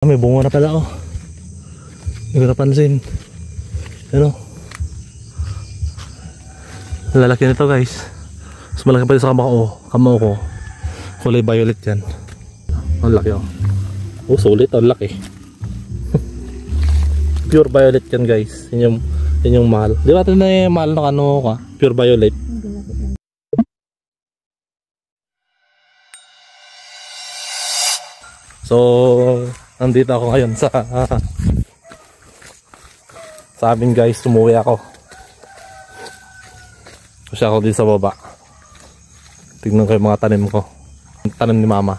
May bunga na pala oh. Hindi ko napansin. Ano? Lalaki nito guys. Mas malaki pa sa kamao ko. Kulay violet yan. Ang laki oh. Oh sulit, ang laki. Pure violet yan guys. Yun yung mahal. Di ba ito na yung mahal ng ano ka? Pure violet. So nandito ako ngayon sa amin guys. Tumuwi ako. Kasi ako din sa baba. Tignan ko yung mga tanim ko. Tanim ni mama.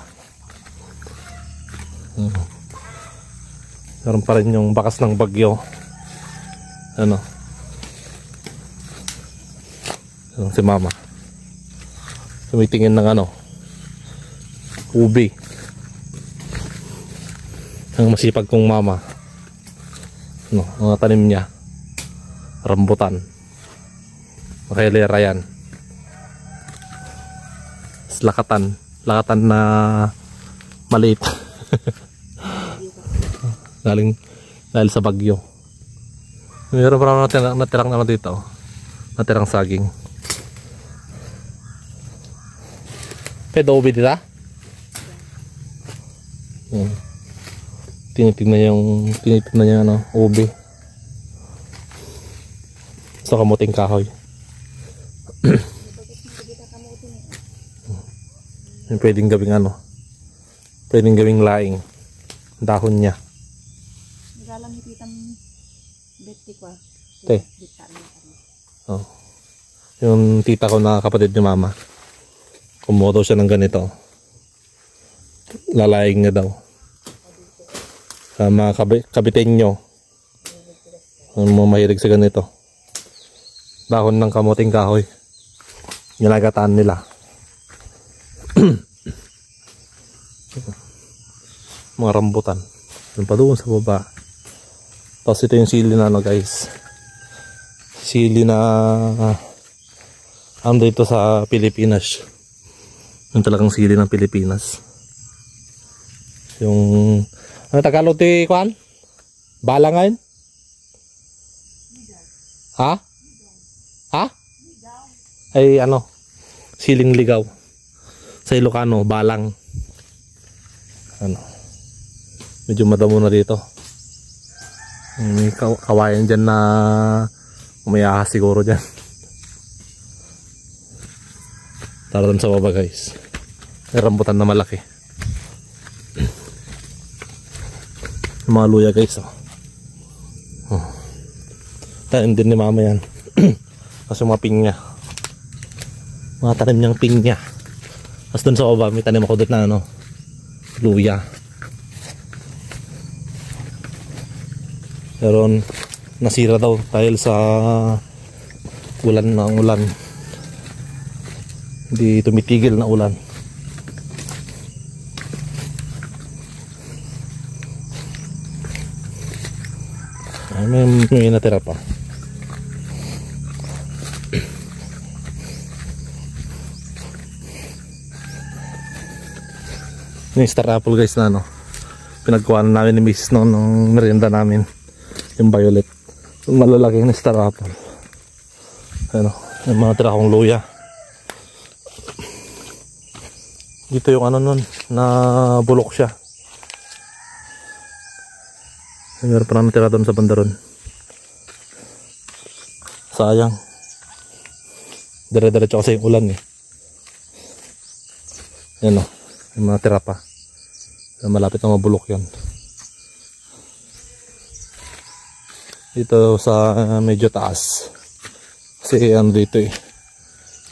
Meron pa rin yung bakas ng bagyo. Ano? Si mama. Tumitingin ng ano? Ubi. Ang masipag kong mama. Ano? Mga tanim niya. Rambutan. Makalera yan. Lakatan na maliit. Dahil sa bagyo. Meron pa natirang ano dito. Natirang saging. Pwede ubi dito? Tinitignan niya ano, ubi. Sa kamuting kahoy. Pwedeng gawing ano, pwedeng gawing laing dahon niya. Nagalang hititang beti ko. Oh. Yung tita ko na kapatid ni mama, kumuha daw siya ng ganito. Lalaing na daw. Sa mga kabitenyo, ang mga mahilig sa ganito. Dahon ng kamuting kahoy. Ginagataan nila. Mga rambutan. Yung pa doon sa baba. Tapos ito yung sili na ano guys. Sili na ando ito sa Pilipinas. Yung talagang sili ng Pilipinas. Yung ano Tagalog ti kuan? Bala ngayon? Ha? Ha? Ay ano? Siling ligaw. Sa Ilocano, balang. Ano? Medyo madamo na dito. May kawayan dyan na umayahas siguro dyan. Tara dun sa baba guys. May rambutan na malaki. Yung mga luya guys oh. Tanim din ni mama yan. Kasi mga pinya. Mga tanim niyang pinya. Tapos dun sa baba may tanim ako doon na ano, luya. Pero nasira daw dahil sa ulan na ulan. Hindi tumitigil na ulan. Ay, may natira pa. Yung star apple guys na ano, pinagkuhanan namin ni Mrs. noon ng merienda namin, yung violet, yung malalaking na star apple. Ano, yung mga tira kong luya. Dito yung ano nun, na bulok siya. Meron pa namin tira doon sa bandaron. Sayang. Dire-diretso kasi yung ulan eh. Yan o. Yung mga tira pa. Malapit na mabulok yan. Dito sa medyo taas. Kasi ano dito eh.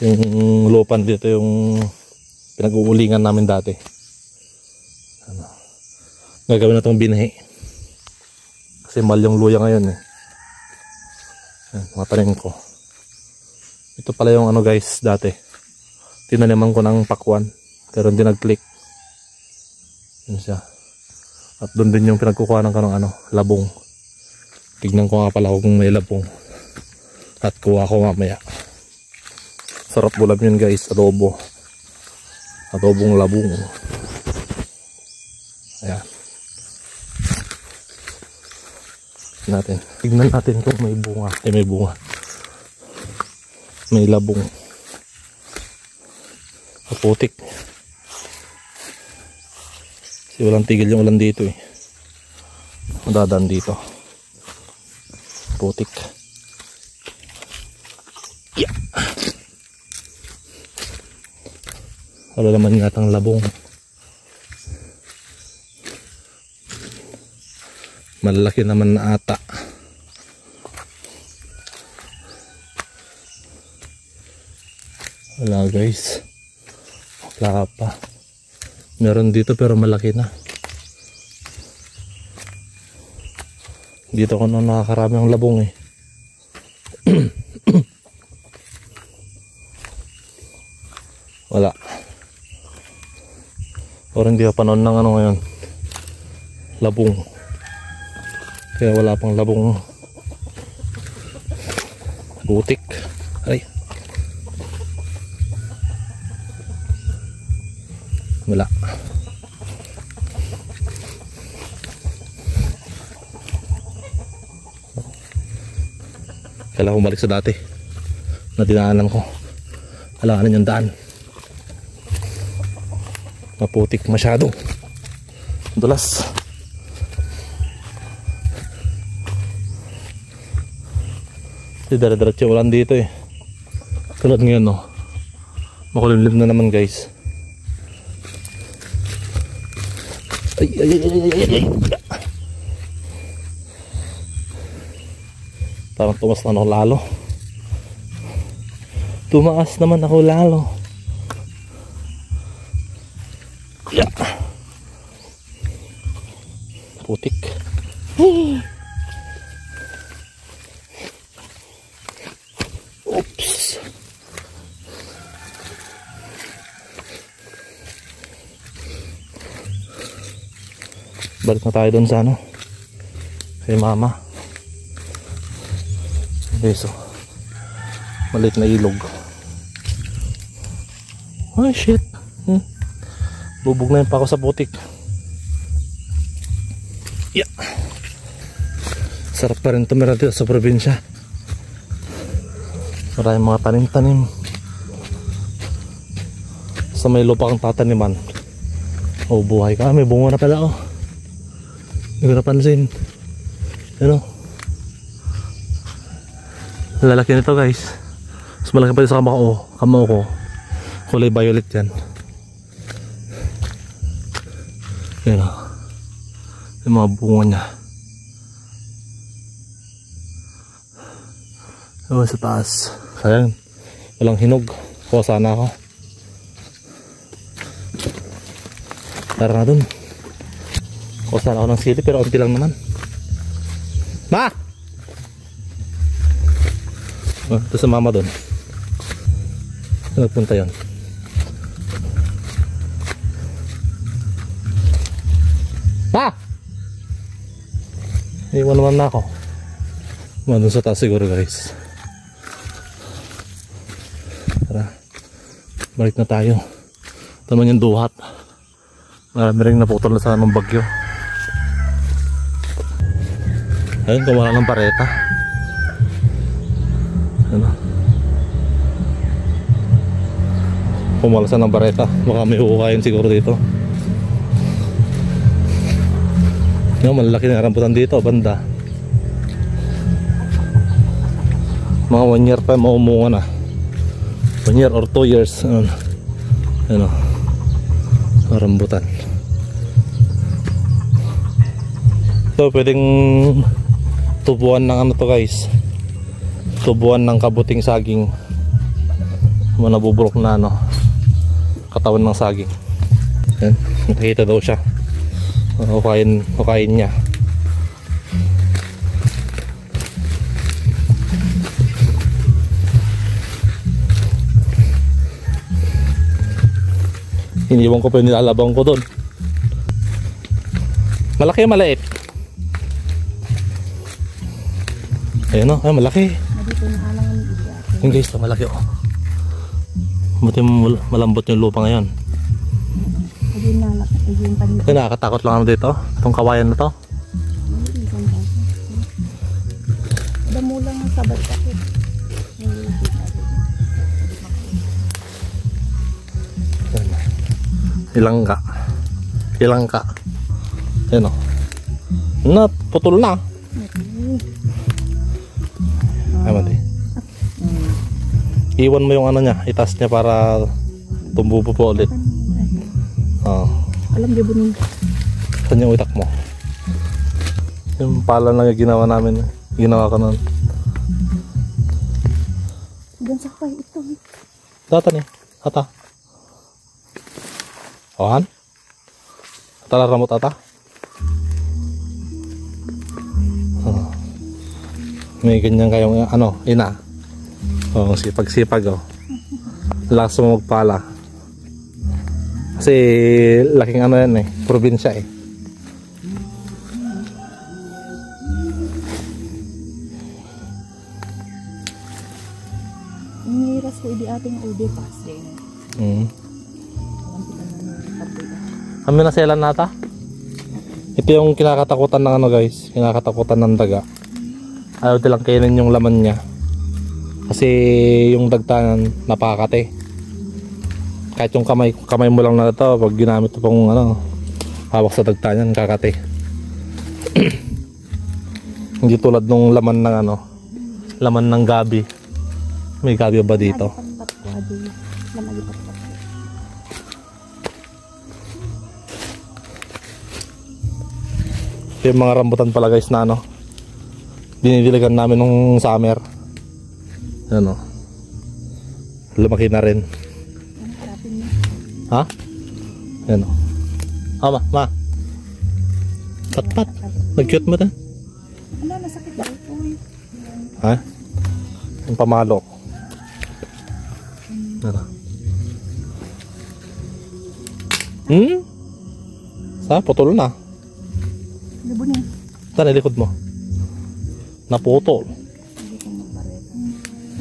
Yung lupan dito yung pinag-uulingan namin dati. Ano. Gagawin na itong binhi. Kasi mahal yung luya ngayon eh. Yan, mga tanim ko. Ito pala yung ano guys dati. Tinaniman ko ng pakwan. Pero hindi nag-click. Yun siya. At doon din yung pinagkukuha ng ano, labong. Tignan ko nga pala kung may labong. At kuha ko mamaya. Sarap ulam yun guys, adobo. Adobong labong. Ayan. natin. Tignan natin kung may bunga. May bunga. May labong. Kaputik. Kasi walang tigil yung ulan dito eh. Madadaan dito. Putik. Yeah. Wala naman yatang labong. Malaki naman na ata. Wala guys. Wala pa. Meron dito pero malaki na. Dito ko na nakakarami ang labong eh. Wala. Or hindi pa panahon ng ano ngayon. Labong. Kaya wala pang labong. Butik. Ay. Wala. Kailangan ko balik sa dati na dinaanan ko. Halanganin yung daan. Maputik masyado. Dulas. Dara-diretso ulan dito eh. Tulad ngayon no. Makulimlim na naman guys. Ay. Parang tumas na ako lalo. Tumaas naman ako lalo. Yeah. Putik. Oops. Balik na tayo doon sa ano, kay mama. Beso. Maliit na ilog. Oh shit. Bubog na yun pa ako sa putik. Yeah. Sarap pa rin tumira dito sa probinsya. Maraming mga tanim-tanim. Sa may lupa kang tataniman. Oh, buhay ka. May bunga na pala oh. Hindi ko napansin. Ano? Lalaki nito guys. Mas malaki pa rin sa kamao ko. Kulay violet yan. Yan o. Yung mga bunga niya. Ewan sa taas. Sayang. Walang hinog. Kuha sana ako. Tara na dun. Kuha sana ako ng sili pero unti lang naman. Ma! Ito sa mama dun. Nagpunta yun. Pa! Iwan naman na ako. Mandun sa taas siguro guys. Tara. Balik na tayo. Ito naman yung duhat. Marami rin naputol na sa ng bagyo. Ayun, kumala ng pareta. Ano? Pumalasan ng bareta. Baka may hukayin siguro dito. Yung malaki na rambutan dito, banda. Mga 1 year pa maumunga na. 1 year or 2 years. Ano? Rambutan. So pwedeng tubuan ng ano to guys. Tubuan ng kabuting saging. Manabubulok na ano, katawan ng saging. Yan, nakikita daw siya. Hukayin niya. Iniwan ko pa yung nilalabang ko doon. Malaki o maliit? Ayun o, ay malaki. Yung guys, malaki o. Buti malambot yung lupa ngayon. Nakakatakot lang ano dito. Itong kawayan na to. sabay kapit. Ilang ka. Yan o. Putol na. Ay, mati. Iwan mo yung ano niya, itas niya para tumbubo po ulit. Alam niyo bunong. Saan yung itak mo? Yung pala lang yung ginawa namin. Ginawa ko nun. Diyan sa pay, ito. Data ni. Ata. Ohan? Ata ramot ata? May ganyan kayong ano, ina. Sipag-sipag oh. Lakas mo magpala. Kasi laking ano yan eh, probinsya eh. Nangiras ko idi ating ube pas din. Kami na selan nata. Ito yung kinakatakutan ng ano guys, kinakatakutan ng daga. Ayaw nilang kainin yung laman niya. Kasi yung dagtanan napakakate. Kahit yung kamay mo lang na ito, pag ginamit ito pong ano, hawak sa dagtanan, kakate. Hindi tulad nung laman ng ano, laman ng gabi. May gabi ba dito? Yung mga rambutan pala guys na ano, dinidiligan namin nung summer. Ano, lumaki na rin. Ha? Ano? Ma. Pat. Nag-cute mo ta? Wala, nasakit ba ito? Ha? Yung pamalo. Ano? Putol na. Nabunin. Saan ilikod mo? Naputol. Hindi ko magbaret.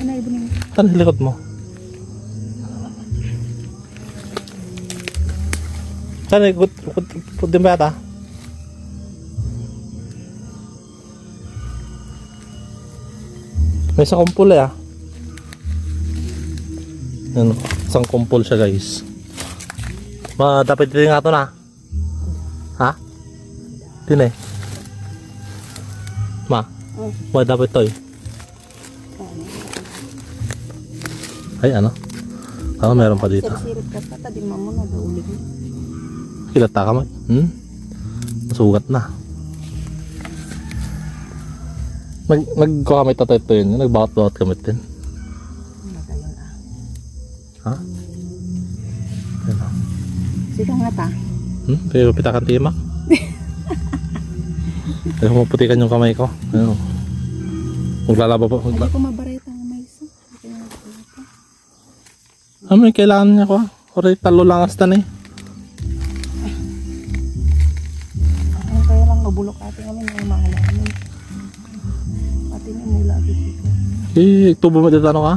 Ano ibunin? Saan ilikod mo? Saan ilikod? Din ba yata? May isang kumpul eh ah. Ano, isang kumpul siya guys. Dapat din nga ito na. Ha? Din eh. Dapat ito eh. Ay ano? Meron pa dito. Sirip ka pa, tadi mo na ulit. Kilata ka mo? Masugat na. Nagkukamit na ito yun. Nagbakot-bakot kamit din. Ha? Ano? Sige nga ta. Pero pitakan timak. Ayaw maputikan yung kamay ko. Ano? Maglalaba po. Hindi ko mabareta ng maysa. May kailangan niya ko. Oray talo lang astan eh. Kaya lang nabulok ate kami ng mahal namin. Ate niya mula dito. Tubo mo dito ano ka?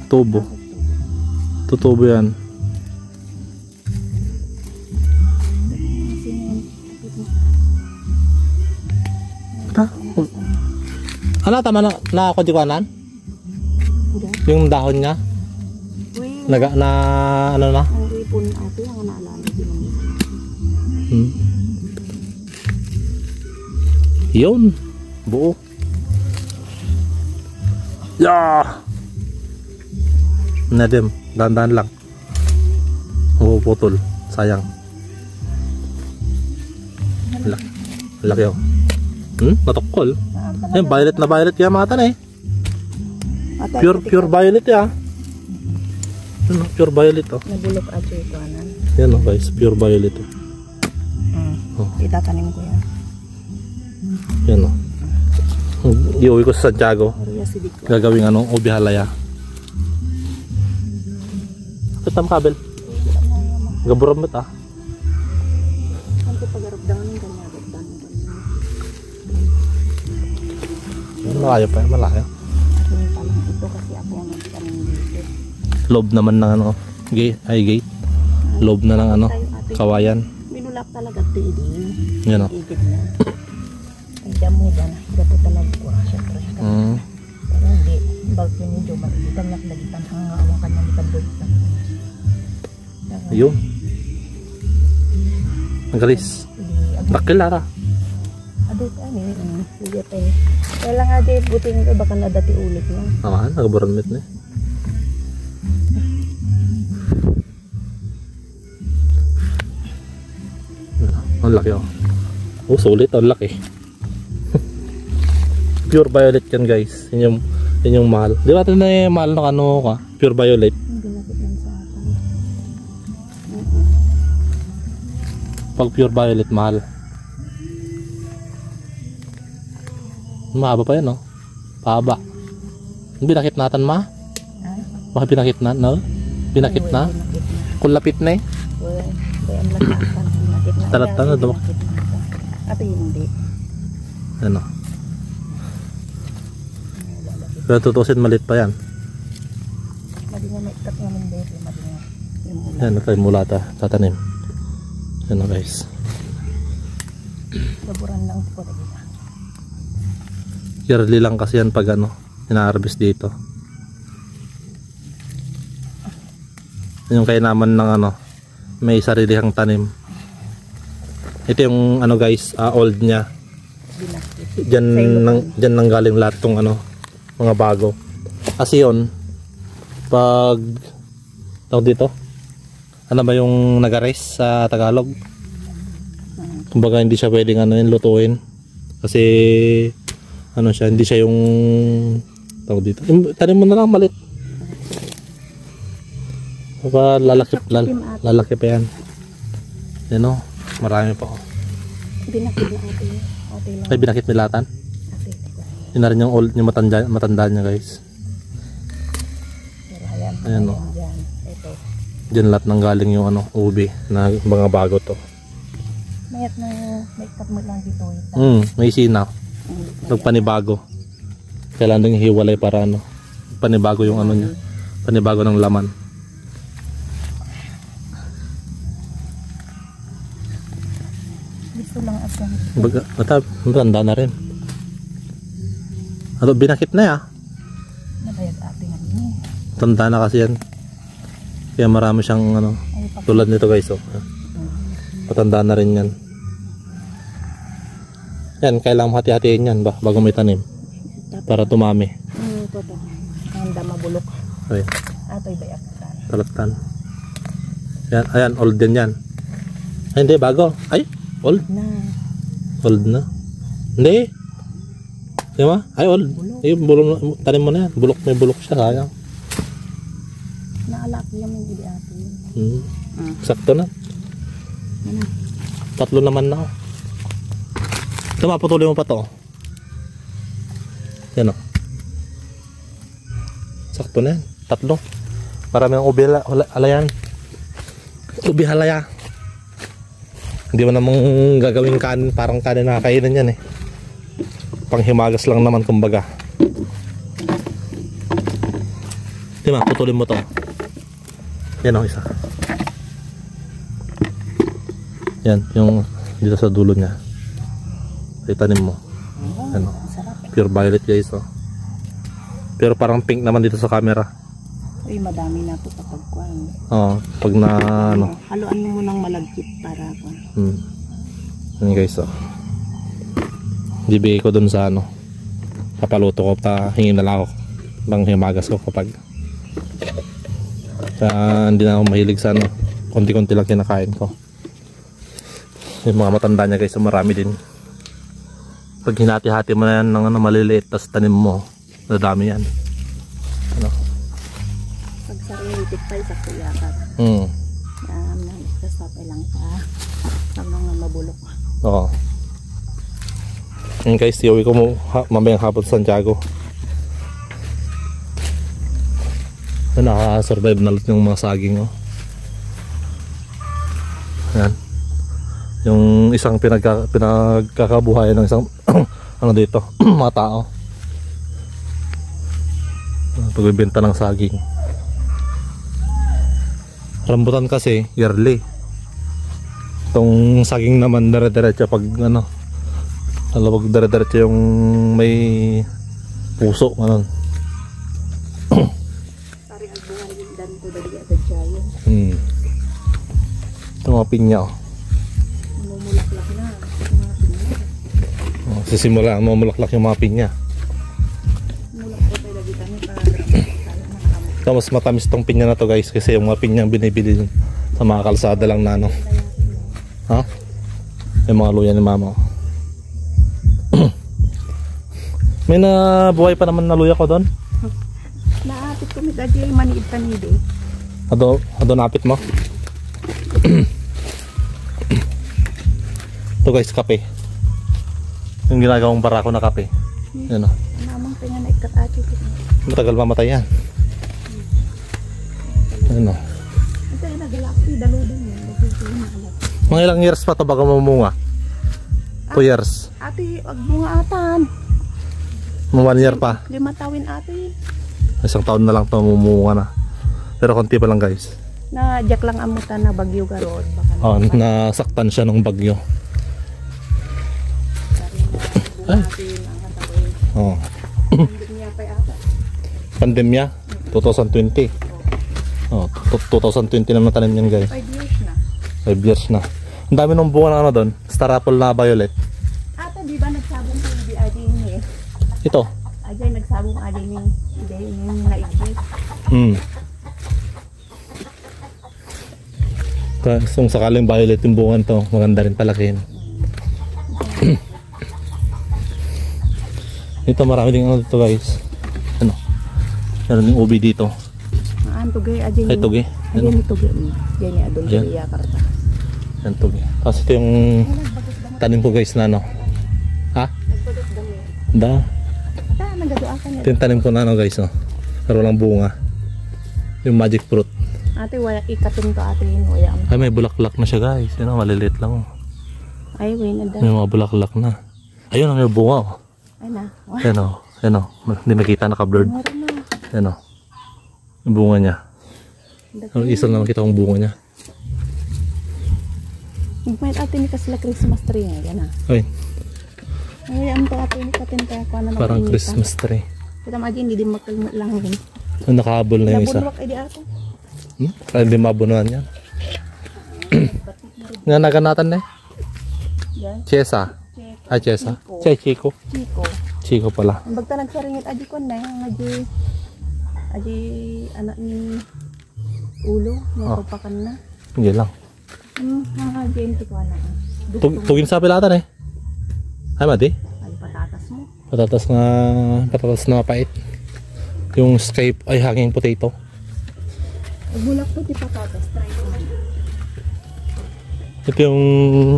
Tubo. Tutubo yan. Ano tama na ako di kanan? Yung dahon niya? Ano na? Ang ipon ate ang naalala din. Yun. Buo. Nadim, dahan-dahan lang. Putol. Sayang. Laki oh. Matukol. Yan, violet na violet kaya mata na eh. Pure violet ya. Ano, pure violet oh. Nabulok ato ito anan. Yan oh guys, pure violet oh. Itatanim ko yan. Yan oh. Iuwi ko sa Santiago. Gagawing ano, ubi halaya. Kitam kabel. Gaburam mo ta. Kanto pagarugdangan ng ganyan. Malayo pa, malayo. Akin palang ito kasi ako ang nagtanim dito. Loob naman ng ano, gate. Loob na ng ano, kawayan. Minulak talaga ito idin. Yan o. Igid na. Ay damo ba na. Gato talaga ko. Siyempre. about yun yung Joman. Ikan niya kinagitan hanga awang kanyang ikan doon. Ayun. Ang galis. Dakil lara. Adit ani. Sige pa eh. Kaya lang nga di buting ka baka nadati ulit lang. Naman, nagaburan mit na eh. Ang laki oh. Oh, sulit. Ang laki. Pure violet yan guys. Yun yung mahal. Di ba ito na yung mahal na ano ka? Pure violet. Ang galapit lang sa atin. Pag pure violet, mahal. Mahaba pa yan, no? Pahaba. Binakit natin, ma? Baka binakit na, no? Binakit na? Kung lapit na eh. Wala. Kaya ang lakatan. Binakit na. Talatan na daw. Ate hindi. Ano? Pero tutusin, malit pa yan. Madi nga may ikat namin dito. Madi nga yung mula. Yan, ito yung mula tatanim. Yan guys. Saburan lang po lagi na. Yearly lang kasi yan pag ano, ina-harvest dito. Yan yung kainaman ng ano, may sarilihang tanim. Ito yung ano guys, old niya. Diyan nang galing lahat tong ano, mga bago. Kasi yun, pag tawag dito, ano ba yung nagares sa Tagalog? Kumbaga hindi siya pwedeng ano yun, lutuin. Kasi ano siya, hindi siya yung tawag dito. Tanim mo na lang malit. Lalaki pa yan. Yan o, marami pa o. Binakit na ate. Ay, binakit nilatan? Yun na rin yung old, yung matanda niya guys. Ayan o. Diyan lahat nang galing yung ano, ubi na mga bago to. Mayat na may cut mo lang dito. May sinaw. Nagpanibago. Kailangan din hiwalay para ano, panibago yung ano niya. Panibago ng laman. Gusto lang ako. Matanda na rin. Ano, binakit na ya. Nabayag ate nga niya. Tanda na kasi yan. Kaya marami siyang ano, tulad nito guys oh. Patanda na rin yan. Yan, kailangan hati-hatiin yan ba bago may tanim. Para tumami. Ito. Handa mabulok. Okay. Ato'y bayak. Talatan. Yan, ayan, old din yan. Ay, hindi, bago. Ay, old. Old na. Hindi. Di ba? Ay, old. Ay, bulok, tanim mo na yan. Bulok, may bulok siya, sayang. Naalaki yan yung hindi ate. Sakto na. Ano? 3 naman na. Ito, maputuloy mo pa to. Yan o. Sakto na yan. 3. Marami ang ubi halayan. Ubi halaya. Hindi mo namang gagawing kanin. Parang kanin na kakainin yan eh. Panghimagas lang naman kumbaga. Di ba? Putulin mo to. Yan o, isa. Yan, yung dito sa dulo niya. Itanim mo. Ano? Pure violet guys oh. Pero parang pink naman dito sa camera. Uy, madami na po kapag kuhan. Oo, pag na ano. Haluan mo munang malagkit para kuhan. Yan guys oh. Bibigay ko dun sa ano. Kapaluto ko pa, hingin na lang ako. Bang himagas ko kapag hindi na ako mahilig sa ano. Konti-konti lang kinakain ko. Yung mga matanda niya guys, so marami din. Pag hinati-hati mo na yan ng ano, maliliit, tas tanim mo, nadami yan. Ano? Pag sarilitik pa, isa kuyakat. Kasapay lang pa. Pag mga mabulok. Oo. Yan guys, iuwi ko mo mamayang hapon sa Santiago. Naka-survive na yung mga saging oh. Yan. Yung isang pinagkakabuhayan ng isang ano dito, mga tao. Pagbibenta ng saging. Rambutan kasi yearly. Itong saging naman dire-diretso pag ano, pag dire-diretso yung may puso, ano. Ito mga pinya oh. Mumulaklak na. Oh, sisimula mamulaklak yung mga pinya. Mulak ko tayo lagi kami para tayo makakamot. Ito mas matamis tong pinya na to guys kasi yung mga pinyang binibili sa mga kalsada lang na ano. Ha? Yung mga luya ni mama. May nabuhay pa naman na luya ko doon. Naapit ko may gadya yung maniid kanide. Ado napit mo. Ito guys, kape. Yung ginagawang barako na kape. Yan o. Namang tinga na ikat ati ko. Matagal mamatay yan. Ano? Ito yung nagalaki, dalo din yun. Mga ilang years pa to bago mamunga? 2 years. Ate, wag bunga atan. 1 year pa. 5 tawin ate. 1 taon na lang to mamunga na. Pero konti pa lang guys. Na jack lang amutan na bagyo garod. Baka Oh, nasaktan siya ng bagyo. Oh. Pandemya 2020. Oh, 2020 na natanim yan guys. 5 years na. 5 years na. Ang dami ng bunga na ano doon. Star apple na violet. Ate, di ba nagsabong kayo di adi ni? Ito. Ajay nagsabong adi ni. Hindi, yung naigit. Kung sakaling violet yung bunga to, maganda rin palakihin. Ito marami din ano dito guys. Ano? Meron yung ubi dito. Aan tugay ajay. Ay tugi. Ajay ni tugay. Yan ni adon Yan. di Yakarta. Yan tugi. Tapos ito yung tanim ko guys na ano. Ha? Nagpadot dami. Da. Ta nagaduakan Ito yung tanim ko na ano guys no. Pero walang bunga. Yung magic fruit. Ate wala ikatin to ate yun wala. Ay may bulaklak na siya guys. Yan o, maliliit lang. Ay wala na. May mga bulaklak na. Ayun ang yung bunga oh. Ay na. Yan o. Yan o. Hindi nakita naka-blurred. Meron na. Yan o. Yung bunga niya. Ang isa lang nakita kong bunga niya. Nagpahit ate ni kasla Christmas tree nga yan ah. Ay, Ay am to ate ni katin kaya ko na parang Christmas tree. Kita magi hindi din makalmot lang rin. Ay, nakahabol na yung isa. Nabunwak ay di ato. Ay, hindi mabunuan yan. Nga naganatan na eh. Yan. Chesa. Ay, Chesa. Chay, Chico. Chico. Chico pala. Ang bagta nagsaringit aji ko na yung aji anak ni ulo nga papakan na. Hindi lang. Mga gente ko na. Tugin sa pilatan eh. Ay, mati. Ay patatas mo. Patatas na mapait. Yung sky, ay hanging potato. Bulak po di patatas. Try ko man. Ito yung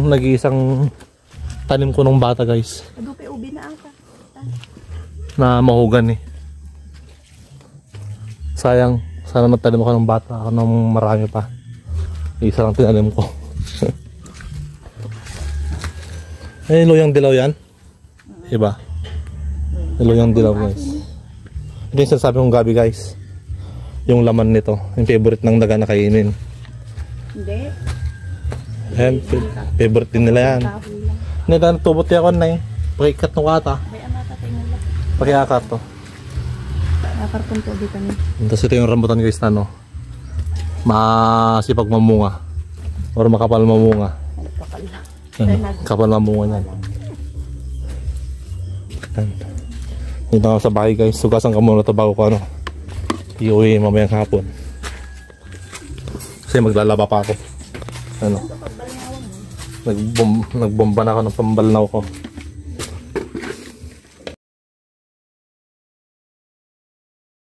nag-iisang tanim ko nung bata guys. Adupe ubi na ata. Na mahugan eh. Sayang. Sana nagtanim ako ng bata. Ako ng marami pa. Isa lang tinanim ko. Ay, luyang dilaw yan. Iba. Luyang dilaw guys. Ito yung sinasabi kong gabi guys. Yung laman nito. Yung favorite ng daga na kainin. Hindi. Ayan, favorite din nila yan. Kahoy lang. Hindi, dahil tubot yan ako na eh. Pakikat nung kata. May amata tayo nila. Pakiakar to. Nakarton to di kami. Tapos ito yung rambutan guys na no. Masipag mamunga. Or makapal mamunga. Ay pakala. Kapal mamunga niyan. Dito ako sa bahay guys. Sugasan ka muna ito bago ko ano. Iuwi mamayang hapon. Kasi maglalaba pa ako. Ano? Nagbomba na ako ng pambalnaw ko.